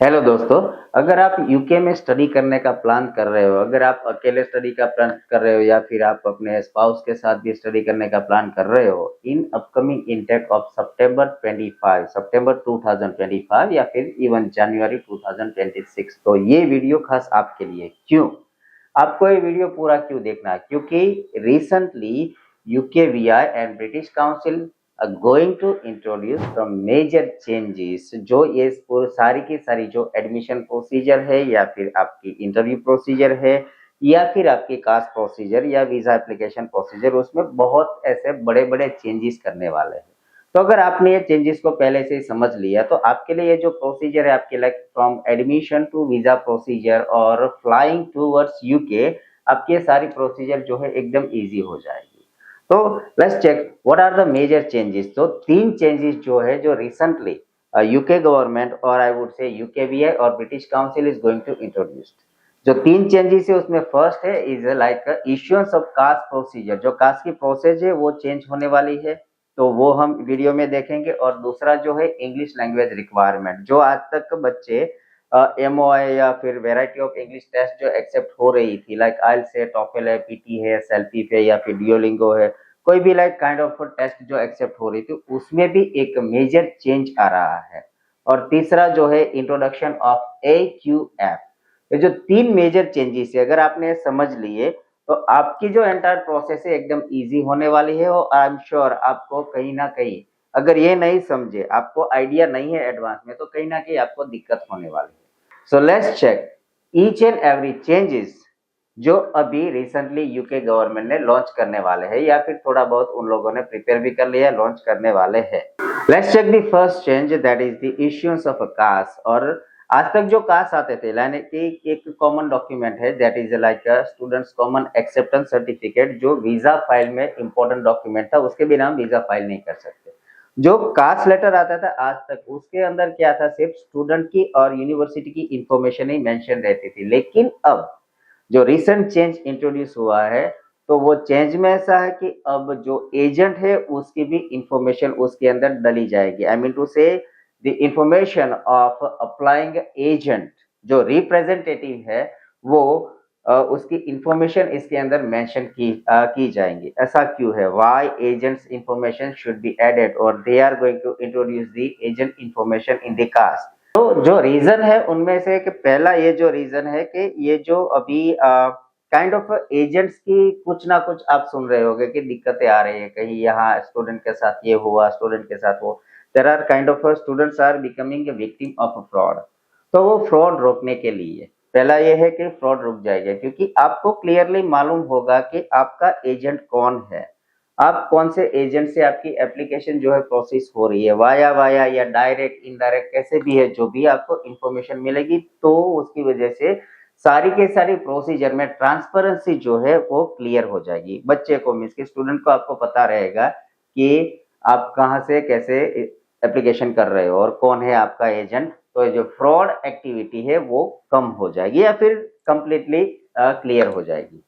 Hello दोस्तों। अगर आप यूके में स्टडी करने का प्लान कर रहे हो, अगर आप अकेले स्टडी का प्लान कर रहे हो या फिर आप अपने स्पाउस के साथ भी स्टडी करने का प्लान कर रहे हो इन अपकमिंग इनटेक ऑफ सितंबर 2025 या फिर इवन जनवरी 2026, तो ये वीडियो खास आपके लिए। क्यों आपको ये वीडियो पूरा क्यों देखना है? क्योंकि recently UKVI and British Council are going to introduce some major changes। जो ये सारी की सारी जो एडमिशन प्रोसीजर है या फिर आपकी इंटरव्यू प्रोसीजर है या फिर आपकी कास्ट प्रोसीजर या वीजा एप्लीकेशन प्रोसीजर, उसमें बहुत ऐसे बड़े बड़े चेंजेस करने वाले हैं। तो अगर आपने ये चेंजेस को पहले से ही समझ लिया तो आपके लिए ये जो प्रोसीजर है आपके, like from admission to visa procedure और फ्लाइंग टूवर्ड्स यूके, आपकी ये सारी प्रोसीजर जो है एकदम इजी हो जाएगी। तो let's check what are the major changes. तो तीन चेंजेस जो है जो रिसेंटली यूके गवर्नमेंट और आई वुड से यूकेवीआई और British council is going to introduce. जो तीन चेंजेस है उसमें फर्स्ट है is like issuance of cost procedure. जो कास्ट की प्रोसेस है वो चेंज होने वाली है, तो वो हम वीडियो में देखेंगे। और दूसरा जो है इंग्लिश लैंग्वेज रिक्वायरमेंट, जो आज तक बच्चे एमओआई या फिर वेराइटी ऑफ इंग्लिश टेस्ट जो एक्सेप्ट हो रही थी, लाइक आइल्स है, टॉफल है, पीटी है, सेल्फी है या फिर डियोलिंगो है, कोई भी लाइक काइंड ऑफ टेस्ट जो एक्सेप्ट हो रही थी, उसमें भी एक मेजर चेंज आ रहा है। और तीसरा जो है इंट्रोडक्शन ऑफ AQF। ये जो तीन मेजर चेंजेस है अगर आपने समझ लिए तो आपकी जो एंटायर प्रोसेस है एकदम इजी होने वाली है। और आई एम श्योर आपको कहीं ना कहीं, अगर ये नहीं समझे, आपको आइडिया नहीं है एडवांस में, तो कहीं ना कहीं आपको दिक्कत होने वाली है। So let's check each and every changes जो अभी रिसेंटली यूके गवर्नमेंट ने लॉन्च करने वाले हैं या फिर थोड़ा बहुत उन लोगों ने प्रिपेयर भी कर लिया, लॉन्च करने वाले हैं। Let's check the first change, that is the issuance of a कास्ट। और आज तक जो कास्ट आते थे, यानी कि एक कॉमन डॉक्यूमेंट है that is like students common acceptance certificate, जो वीजा फाइल में इंपॉर्टेंट डॉक्यूमेंट था, उसके बिना हम वीजा फाइल नहीं कर सकते। जो कास्ट लेटर आता था आज तक, उसके अंदर क्या था, सिर्फ स्टूडेंट की और यूनिवर्सिटी की इंफॉर्मेशन ही मेंशन रहती थी। लेकिन अब जो रिसेंट चेंज इंट्रोड्यूस हुआ है, तो वो चेंज में ऐसा है कि अब जो एजेंट है उसकी भी इंफॉर्मेशन उसके अंदर डली जाएगी। आई मीन टू से the information of applying agent, जो रिप्रेजेंटेटिव है, वो उसकी इंफॉर्मेशन इसके अंदर मेंशन की जाएंगी। ऐसा क्यों है? Why agents information should be added और they are going to introduce the agent information in the कास्ट। तो जो रीजन है उनमें से कि पहला ये जो रीजन है कि ये जो अभी काइंड ऑफ एजेंट्स की कुछ ना कुछ आप सुन रहे होंगे कि दिक्कतें आ रही है, कहीं यहाँ स्टूडेंट के साथ ये हुआ, स्टूडेंट के साथ वो, there are kind of students are becoming a victim of fraud. तो वो फ्रॉड रोकने के लिए पहला ये है कि फ्रॉड रुक जाएगा, क्योंकि आपको क्लियरली मालूम होगा कि आपका एजेंट कौन है, आप कौन से एजेंट से आपकी एप्लीकेशन जो है प्रोसेस हो रही है, वाया वाया या डायरेक्ट इनडायरेक्ट कैसे भी है, जो भी आपको इंफॉर्मेशन मिलेगी, तो उसकी वजह से सारी के सारी प्रोसीजर में ट्रांसपेरेंसी जो है वो क्लियर हो जाएगी। बच्चे को, मीन्स के स्टूडेंट को, आपको पता रहेगा कि आप कहाँ से कैसे एप्लीकेशन कर रहे हो और कौन है आपका एजेंट। तो जो फ्रॉड एक्टिविटी है वो कम हो जाएगी या फिर कंप्लीटली क्लियर हो जाएगी।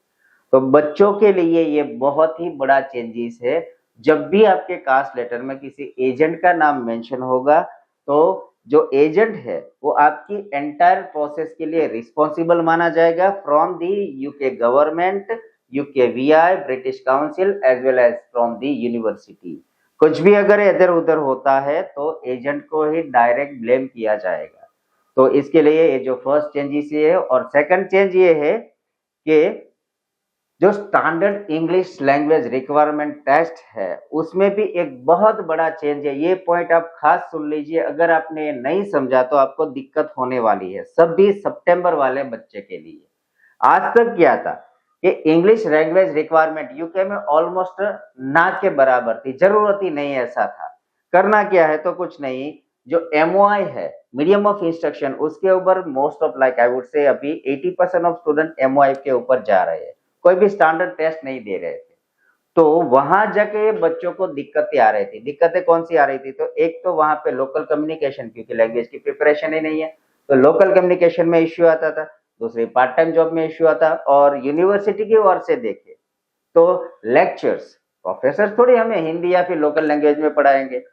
तो बच्चों के लिए ये बहुत ही बड़ा चेंजेस है। जब भी आपके कास्ट लेटर में किसी एजेंट का नाम मेंशन होगा, तो जो एजेंट है वो आपकी एंटायर प्रोसेस के लिए रिस्पॉन्सिबल माना जाएगा from the UK government, UKVI, British Council as well as from the university. कुछ भी अगर इधर उधर होता है तो एजेंट को ही डायरेक्ट ब्लेम किया जाएगा। तो इसके लिए ये जो फर्स्ट चेंजेस ये है। और सेकंड चेंज ये है कि जो standard English language requirement test है उसमें भी एक बहुत बड़ा चेंज है। ये पॉइंट आप खास सुन लीजिए, अगर आपने नहीं समझा तो आपको दिक्कत होने वाली है, सभी सितंबर वाले बच्चे के लिए। आज तक क्या था कि इंग्लिश लैंग्वेज रिक्वायरमेंट यूके में ऑलमोस्ट ना के बराबर थी, जरूरत ही नहीं ऐसा था। करना क्या है, तो कुछ नहीं, जो एमओआई है, मीडियम ऑफ इंस्ट्रक्शन, उसके ऊपर most of, like I would say अभी 80% ऑफ स्टूडेंट एमओआई के ऊपर जा रहे हैं, कोई भी स्टैंडर्ड टेस्ट नहीं दे रहे थे। तो वहां जाके बच्चों को दिक्कतें आ रही थी। दिक्कतें कौन सी आ रही थी? तो एक तो वहां पे लोकल कम्युनिकेशन, क्योंकि लैंग्वेज की प्रिपरेशन ही नहीं है, तो लोकल कम्युनिकेशन में इश्यू आता था। दूसरी पार्ट टाइम जॉब में इश्यू आता। और यूनिवर्सिटी की ओर से देखे तो लेक्चर्स, प्रोफेसर थोड़ी हमें हिंदी या फिर लोकल लैंग्वेज में पढ़ाएंगे,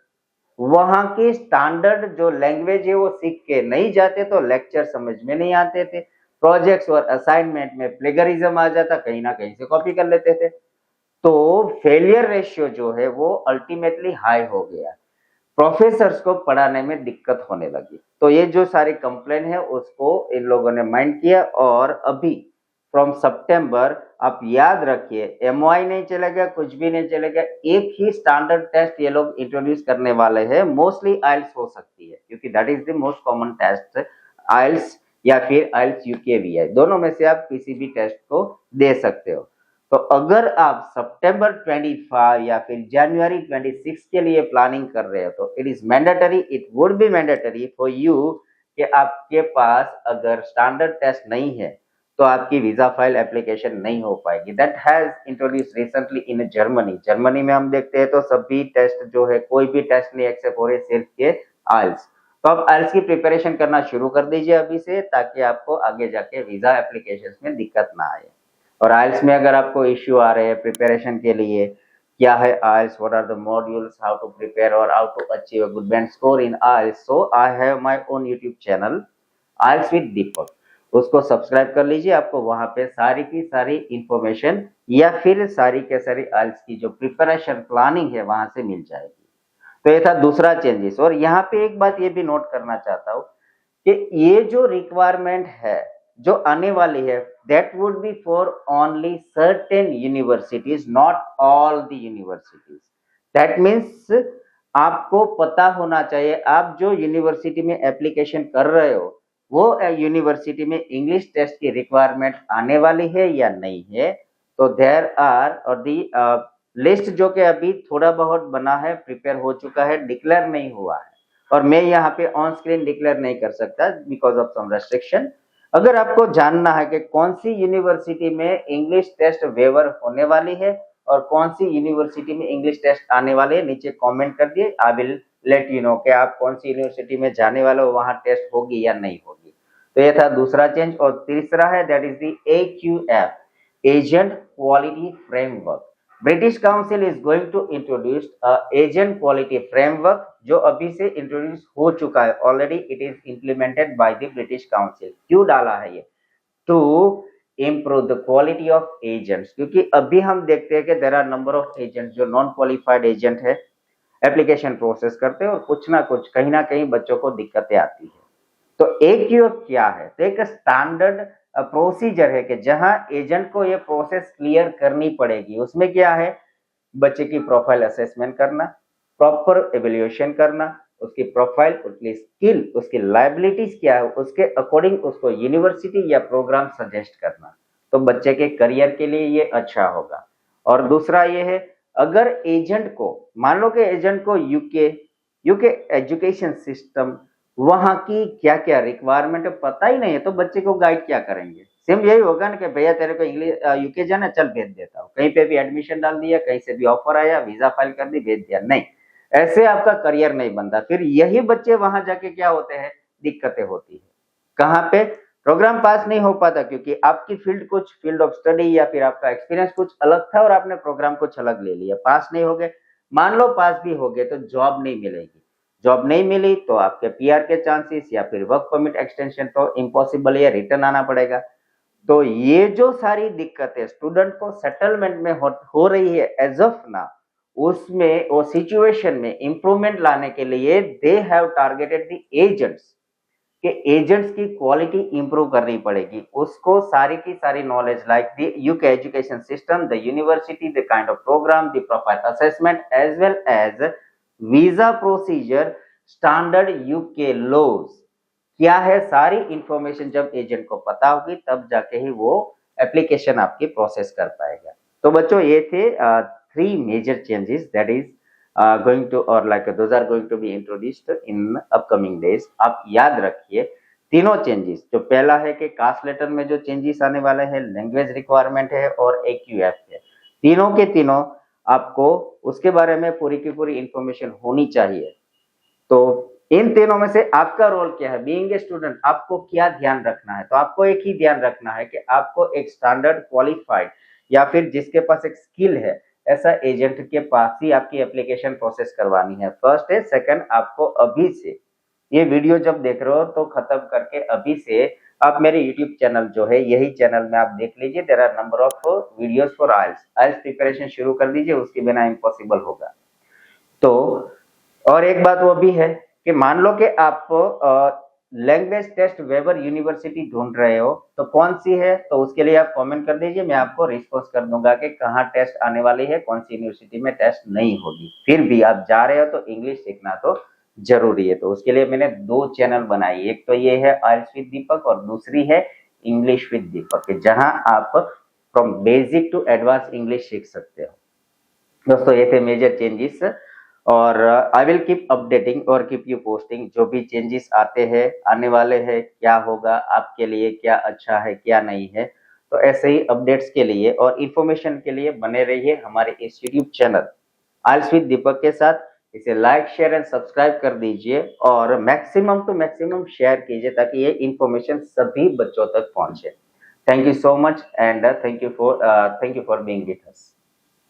वहां की स्टैंडर्ड जो लैंग्वेज है वो सीख के नहीं जाते तो लेक्चर समझ में नहीं आते थे, प्रोजेक्ट्स और असाइनमेंट में प्लेगरिज्म आ जाता, कहीं ना कहीं से कॉपी कर लेते थे। तो फेलियर रेशियो जो है वो अल्टीमेटली हाई हो गया, प्रोफेसर्स को पढ़ाने में दिक्कत होने लगी। तो ये जो सारी कंप्लेन है उसको इन लोगों ने माइंड किया, और अभी फ्रॉम सितंबर आप याद रखिए एमओआई नहीं चलेगा, कुछ भी नहीं चलेगा, एक ही स्टैंडर्ड टेस्ट ये लोग इंट्रोड्यूस करने वाले हैं। मोस्टली आइल्स हो सकती है क्योंकि that is the most common test, IELTS या फिर आइल्स यूकेवीआई, दोनों में से आप किसी भी टेस्ट को दे सकते हो। तो अगर आप सितंबर 25 या फिर जनवरी 26 के लिए प्लानिंग कर रहे हो तो it is mandatory, it would be mandatory for you कि आपके पास अगर स्टैंडर्ड टेस्ट नहीं है तो आपकी वीजा फाइल एप्लीकेशन नहीं हो पाएगी। That has introduce recently in Germany. Germany में हम देखते हैं तो सभी टेस्ट जो है, कोई भी टेस्ट नहीं एक्सेप्ट हो रहे, सिर्फ के आइल्स। तो आप आइल्स की प्रिपरेशन करना शुरू कर दीजिए अभी से, ताकि आपको आगे जाके वीजा एप्लीकेशन में दिक्कत ना आए। और आइल्स में अगर आपको इश्यू आ रहे हैं प्रिपरेशन के लिए, क्या है IELTS, what are the modules, how to prepare और how to achieve a good band score in IELTS, so I have my own YouTube channel IELTS with Deepak, उसको सब्सक्राइब कर लीजिए। आपको वहां पे सारी की सारी इंफॉर्मेशन या फिर सारी के सारी आइल्स की जो प्रिपरेशन प्लानिंग है वहां से मिल जाएगी। तो ये था दूसरा चेंजेस। और यहाँ पे एक बात ये भी नोट करना चाहता हूँ कि ये जो रिक्वायरमेंट है जो आने वाली है, that would be for only certain universities, not all the universities. That means आपको पता होना चाहिए आप जो यूनिवर्सिटी में एप्लीकेशन कर रहे हो वो यूनिवर्सिटी में इंग्लिश टेस्ट की रिक्वायरमेंट आने वाली है या नहीं है। तो देयर आर और दी लिस्ट जो कि अभी थोड़ा बहुत बना है, प्रिपेयर हो चुका है, डिक्लेयर नहीं हुआ है, और मैं यहाँ पे ऑन स्क्रीन डिक्लेयर नहीं कर सकता बिकॉज ऑफ सम रेस्ट्रिक्शन। अगर आपको जानना है कि कौन सी यूनिवर्सिटी में इंग्लिश टेस्ट वेवर होने वाली है और कौन सी यूनिवर्सिटी में इंग्लिश टेस्ट आने वाले है, नीचे कमेंट कर दिए, I will let you know कि आप कौन सी यूनिवर्सिटी में जाने वाले हो, वहां टेस्ट होगी या नहीं होगी। तो ये था दूसरा चेंज। और तीसरा है that is the AQF, agent quality framework. British council is going to introduce agent quality framework, जो अभी से इंट्रोड्यूस हो चुका है already, it is implemented by the British Council. क्यों डाला है ये? To improve the quality of agents, क्योंकि अभी हम देखते हैं कि there are number of agent जो नॉन क्वालिफाइड एजेंट है, एप्लीकेशन प्रोसेस करते हैं और कुछ ना कुछ कहीं ना कहीं बच्चों को दिक्कतें आती है। तो AQF क्या है? तो एक स्टैंडर्ड प्रोसीजर है कि जहां एजेंट को ये प्रोसेस क्लियर करनी पड़ेगी। उसमें क्या है? बच्चे की प्रोफाइल असेसमेंट करना, प्रॉपर एवेल्युएशन करना, उसकी प्रोफाइल, उसकी स्किल, उसकी लायबिलिटीज क्या है, उसके अकॉर्डिंग उसको यूनिवर्सिटी या प्रोग्राम सजेस्ट करना। तो बच्चे के करियर के लिए ये अच्छा होगा। और दूसरा ये है, अगर एजेंट को, मान लो कि एजेंट को यूके एजुकेशन सिस्टम वहां की क्या क्या रिक्वायरमेंट है पता ही नहीं है, तो बच्चे को गाइड क्या करेंगे? सेम यही होगा ना कि भैया तेरे को इंग्लिश यूके जाना, चल भेज देता हूँ, कहीं पे भी एडमिशन डाल दिया, कहीं से भी ऑफर आया, वीजा फाइल कर दी, भेज दिया। नहीं, ऐसे आपका करियर नहीं बनता। फिर यही बच्चे वहां जाके क्या होते हैं, दिक्कतें होती है। कहाँ पे? प्रोग्राम पास नहीं हो पाता क्योंकि आपकी फील्ड कुछ, फील्ड ऑफ स्टडी या फिर आपका एक्सपीरियंस कुछ अलग था और आपने प्रोग्राम कुछ अलग ले लिया, पास नहीं हो गए। मान लो पास भी हो गए तो जॉब नहीं मिलेगी, जॉब नहीं मिली तो आपके PR के चांसेस या फिर वर्क परमिट एक्सटेंशन तो इम्पॉसिबल है, रिटर्न आना पड़ेगा। तो ये जो सारी दिक्कतें स्टूडेंट को सेटलमेंट में हो रही है एज ऑफ ना, उसमें वो सिचुएशन में इंप्रूवमेंट लाने के लिए they have targeted the agents, कि एजेंट्स की क्वालिटी इंप्रूव करनी पड़ेगी। उसको सारी की सारी knowledge like the UK education system, the university, the kind of program, the profile assessment as well as visa procedure, standard UK laws क्या है, सारी इंफॉर्मेशन जब एजेंट को पता होगी तब जाके ही वो एप्लीकेशन आपकी प्रोसेस कर पाएगा। तो बच्चों ये थे 3 major changes that is going to or like those are going to be introduced in upcoming days। आप याद रखिए तीनों चेंजेस, जो पहला है कि कास्ट लेटर में जो चेंजेस आने वाले हैं, लैंग्वेज रिक्वायरमेंट है और AQF है, तीनों के तीनों आपको उसके बारे में पूरी की पूरी इंफॉर्मेशन होनी चाहिए। तो इन तीनों में से आपका रोल क्या है? बीइंग ए स्टूडेंट आपको क्या ध्यान रखना है? तो आपको एक ही ध्यान रखना है कि आपको एक स्टैंडर्ड क्वालिफाइड या फिर जिसके पास एक स्किल है ऐसा एजेंट के पास ही आपकी एप्लीकेशन प्रोसेस करवानी है। फर्स्ट है। सेकंड, आपको अभी से ये वीडियो जब देख रहे हो तो खत्म करके अभी से आप मेरे यूट्यूब चैनल जो है यही चैनल में आप देख लीजिए, there are number of videos for IELTS. IELTS preparation शुरू कर दीजिए, उसके बिना इम्पॉसिबल होगा। तो और एक बात वो भी है कि मान लो कि आप लैंग्वेज टेस्ट वेबर यूनिवर्सिटी ढूंढ रहे हो, तो कौन सी है, तो उसके लिए आप कमेंट कर दीजिए, मैं आपको रिस्पॉन्स कर दूंगा कि कहाँ टेस्ट आने वाली है, कौन सी यूनिवर्सिटी में टेस्ट नहीं होगी। फिर भी आप जा रहे हो तो इंग्लिश सीखना तो जरूरी है। तो उसके लिए मैंने 2 चैनल बनाई, एक तो ये है आइल्स विद दीपक और दूसरी है इंग्लिश विद दीपक, जहां आप from basic to advance English सीख सकते हो। दोस्तों ये थे मेजर चेंजेस, और आई विल कीप अपडेटिंग और कीप यू पोस्टिंग। जो भी चेंजेस आते हैं, आने वाले हैं, क्या होगा आपके लिए, क्या अच्छा है क्या नहीं है, तो ऐसे ही अपडेट्स के लिए और इन्फॉर्मेशन के लिए बने रहिए हमारे इस यूट्यूब चैनल आइल्स विद दीपक के साथ। इसे लाइक शेयर एंड सब्सक्राइब कर दीजिए और मैक्सिमम टू मैक्सिमम शेयर कीजिए ताकि ये इन्फॉर्मेशन सभी बच्चों तक पहुंचे। Thank you so much and thank you for being with us.